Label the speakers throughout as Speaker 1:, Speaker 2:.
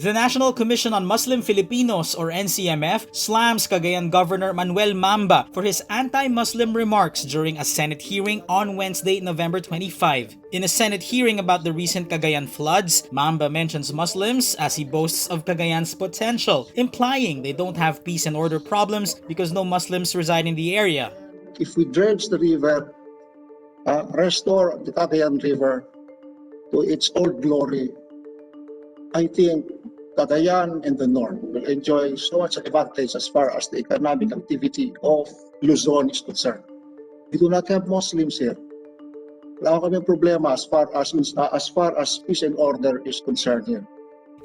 Speaker 1: The National Commission on Muslim Filipinos or NCMF slams Cagayan Governor Manuel Mamba for his anti-Muslim remarks during a Senate hearing on Wednesday, November 25. In a Senate hearing about the recent Cagayan floods, Mamba mentions Muslims as he boasts of Cagayan's potential, implying they don't have peace and order problems because no Muslims reside in the area.
Speaker 2: If we dredge the river, restore the Cagayan River to its old glory, I think Cagayan and the North will enjoy so much advantage as far as the economic activity of Luzon is concerned. We do not have Muslims here. Wala kami problema as far as peace and order is concerned here.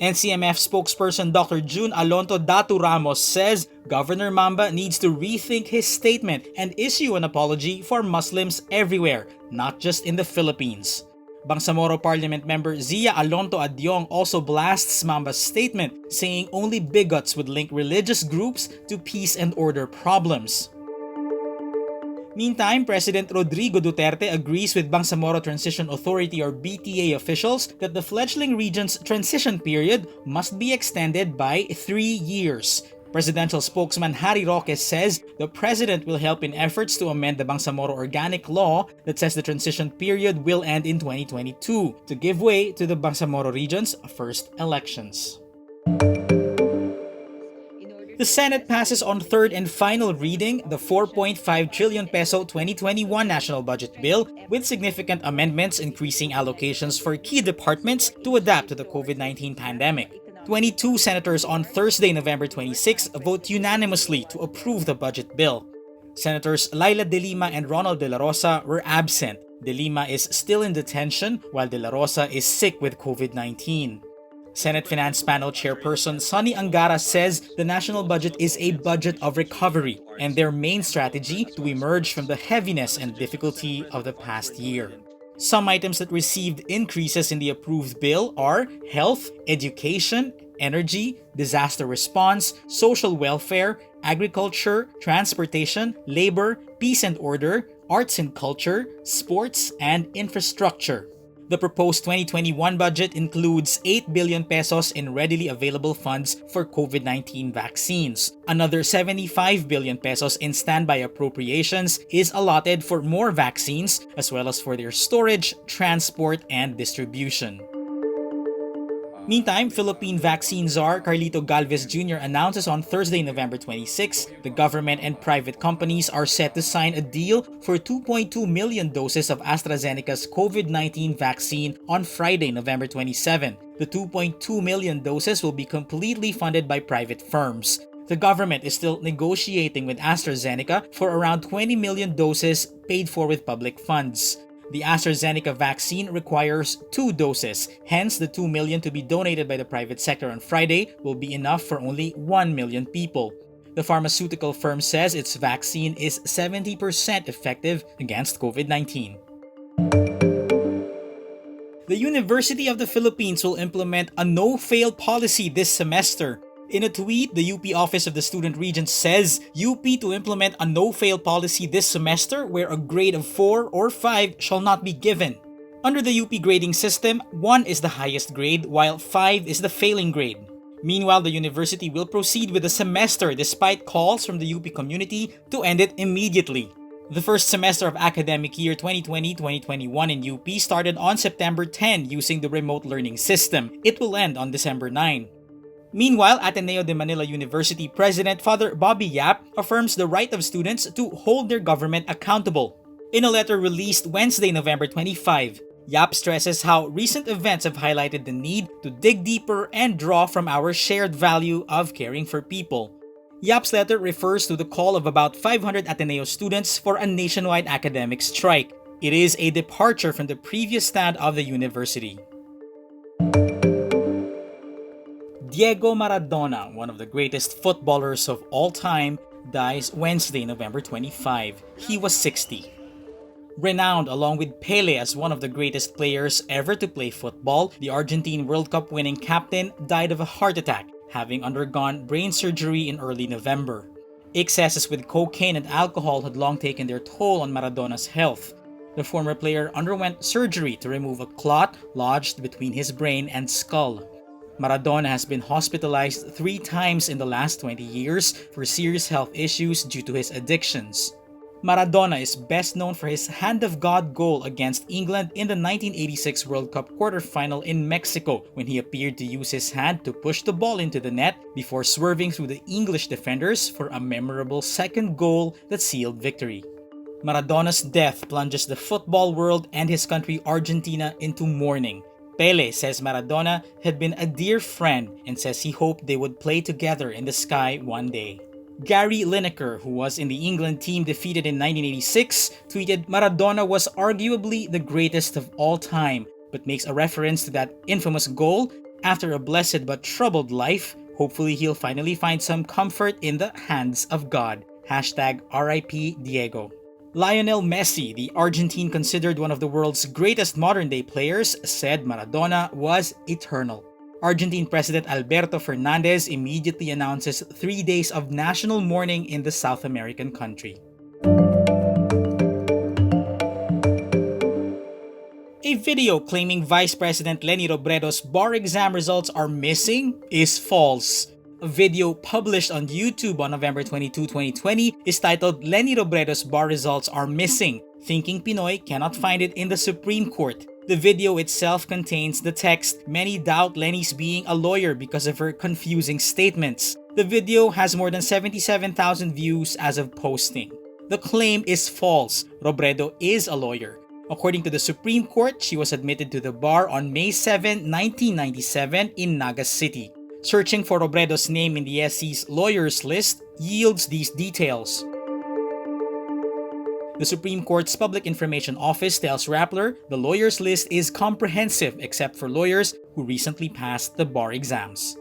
Speaker 1: NCMF spokesperson Dr. June Alonto Datu Ramos says Governor Mamba needs to rethink his statement and issue an apology for Muslims everywhere, not just in the Philippines. Bangsamoro Parliament member Zia Alonto Adyong also blasts Mamba's statement, saying only bigots would link religious groups to peace and order problems. Meantime, President Rodrigo Duterte agrees with Bangsamoro Transition Authority or BTA officials that the fledgling region's transition period must be extended by 3 years. Presidential spokesman Harry Roque says the president will help in efforts to amend the Bangsamoro Organic Law that says the transition period will end in 2022 to give way to the Bangsamoro region's first elections. The Senate passes on third and final reading the 4.5 trillion peso 2021 national budget bill with significant amendments increasing allocations for key departments to adapt to the COVID-19 pandemic. 22 senators on Thursday, November 26, vote unanimously to approve the budget bill. Senators Laila De Lima and Ronald De La Rosa were absent. De Lima is still in detention while De La Rosa is sick with COVID-19. Senate Finance Panel Chairperson Sonny Angara says the national budget is a budget of recovery and their main strategy to emerge from the heaviness and difficulty of the past year. Some items that received increases in the approved bill are health, education, energy, disaster response, social welfare, agriculture, transportation, labor, peace and order, arts and culture, sports, and infrastructure. The proposed 2021 budget includes 8 billion pesos in readily available funds for COVID-19 vaccines. Another 75 billion pesos in standby appropriations is allotted for more vaccines as well as for their storage, transport, and distribution. Meantime, Philippine vaccine czar Carlito Galvez Jr. announces on Thursday, November 26, the government and private companies are set to sign a deal for 2.2 million doses of AstraZeneca's COVID-19 vaccine on Friday, November 27. The 2.2 million doses will be completely funded by private firms. The government is still negotiating with AstraZeneca for around 20 million doses paid for with public funds. The AstraZeneca vaccine requires 2 doses, hence the 2 million to be donated by the private sector on Friday will be enough for only 1 million people. The pharmaceutical firm says its vaccine is 70% effective against COVID-19. The University of the Philippines will implement a no-fail policy this semester. In a tweet, the UP Office of the Student Regent says UP to implement a no-fail policy this semester where a grade of 4 or 5 shall not be given. Under the UP grading system, 1 is the highest grade while 5 is the failing grade. Meanwhile, the university will proceed with the semester despite calls from the UP community to end it immediately. The first semester of academic year 2020-2021 in UP started on September 10 using the remote learning system. It will end on December 9. Meanwhile, Ateneo de Manila University President Father Bobby Yap affirms the right of students to hold their government accountable. In a letter released Wednesday, November 25, Yap stresses how recent events have highlighted the need to dig deeper and draw from our shared value of caring for people. Yap's letter refers to the call of about 500 Ateneo students for a nationwide academic strike. It is a departure from the previous stand of the university. Diego Maradona, one of the greatest footballers of all time, dies Wednesday, November 25. He was 60. Renowned along with Pele as one of the greatest players ever to play football, the Argentine World Cup winning captain died of a heart attack, having undergone brain surgery in early November. Excesses with cocaine and alcohol had long taken their toll on Maradona's health. The former player underwent surgery to remove a clot lodged between his brain and skull. Maradona has been hospitalized 3 times in the last 20 years for serious health issues due to his addictions. Maradona is best known for his hand of God goal against England in the 1986 World Cup quarterfinal in Mexico, when he appeared to use his hand to push the ball into the net before swerving through the English defenders for a memorable second goal that sealed victory. Maradona's death plunges the football world and his country Argentina into mourning. Pele says Maradona had been a dear friend and says he hoped they would play together in the sky one day. Gary Lineker, who was in the England team defeated in 1986, tweeted Maradona was arguably the greatest of all time, but makes a reference to that infamous goal. After a blessed but troubled life, hopefully he'll finally find some comfort in the hands of God. #RIP Diego. Lionel Messi, the Argentine considered one of the world's greatest modern-day players, said Maradona was eternal. Argentine President Alberto Fernandez immediately announces 3 days of national mourning in the South American country. A video claiming Vice President Leni Robredo's bar exam results are missing is false. A video published on YouTube on November 22, 2020 is titled Leni Robredo's bar results are missing. Thinking Pinoy cannot find it in the Supreme Court. The video itself contains the text, "Many doubt Leni's being a lawyer because of her confusing statements." The video has more than 77,000 views as of posting. The claim is false. Robredo is a lawyer. According to the Supreme Court, she was admitted to the bar on May 7, 1997 in Naga City. Searching for Robredo's name in the SC's lawyers list yields these details. The Supreme Court's Public Information Office tells Rappler the lawyers list is comprehensive except for lawyers who recently passed the bar exams.